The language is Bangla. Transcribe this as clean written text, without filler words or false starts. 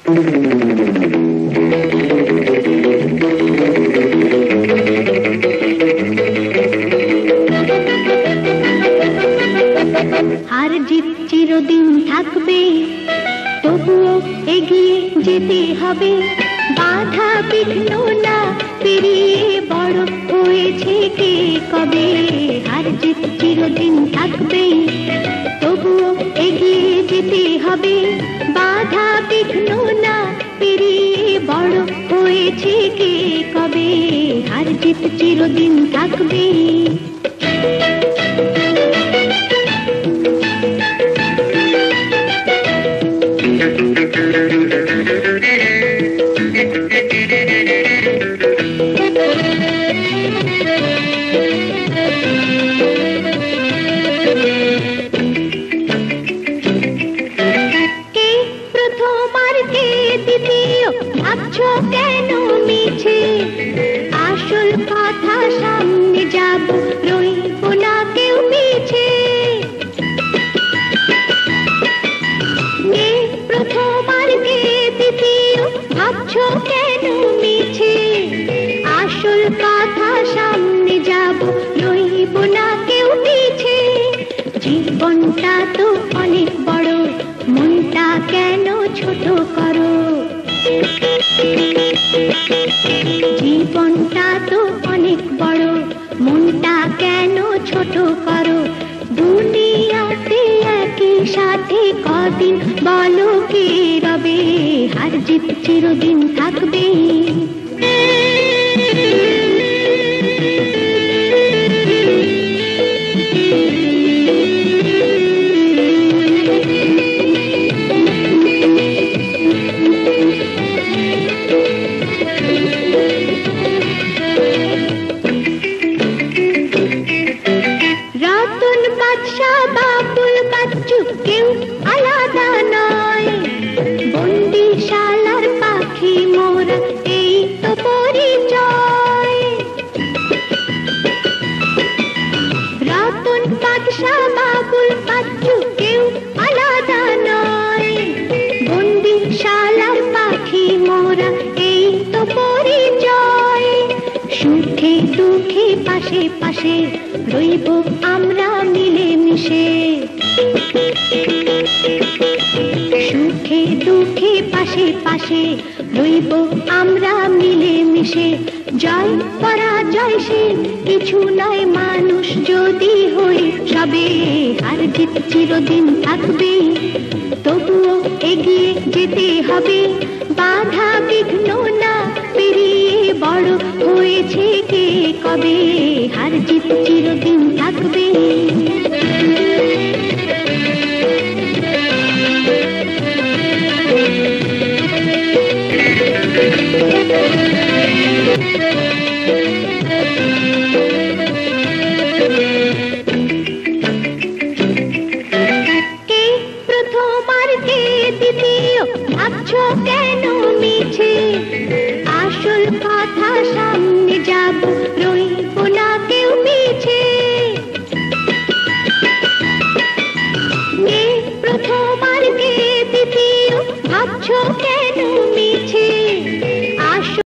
হার জিত চিরদিন থাকবে, তবুও এগিয়ে যেতে হবে। বাধা বিঘ্ন না পেরিয়ে বড় হয়েছে কে কবে। হার জিত চিরদিন থাকবে, তবুও এগিয়ে যেতে হবে। বাধা বিঘ্ন না পেরিয়ে বড় হয়েছে কে কবে। হার জিত চিরদিন থাকবে। ভাবছো কেন মিছে, আসল কথা সামনে যাব, রইব না কেউ পিছে। কে প্রথম আর কে দ্বিতীয়, ভাবছো কেন মিছে, আসল কথা সামনে যাব, রইব না কেউ পিছে। জীবনটা তো অনেক বড়, মনটা কেন ছোট করো। জীবনটা তো অনেক বড়, মনটা কেন ছোট করো। দুনিয়াতে একই সাথে কদিন বলো কে রবে। হার জিত চিরদিন থাকবে। কেউ আলাদা নয়, বন্দিশালার পাখি মোরা, এই তো পরিচয়। রতন বাদশা বাবুল বাচ্চু কেউ আলাদা নয়, বন্দিশালার পাখি মোরা, এই তো পরিচয়। সুখে দুঃখে পাশে পাশে রইব আমরা মিলে মিশে। সুখে দুঃখে পাশে পাশে রইব আমরা মিলে মিশে। জয় পরাজয় সে কিছু নয়, মানুষ যদি হই সবে। হার জিত চিরদিন থাকবে, তবুও এগিয়ে যেতে হবে। বাধা বিঘ্ন না পেরিয়ে বড় হয়েছে কে কবে। হার জিত চিরদিন থাকবে। Thank you.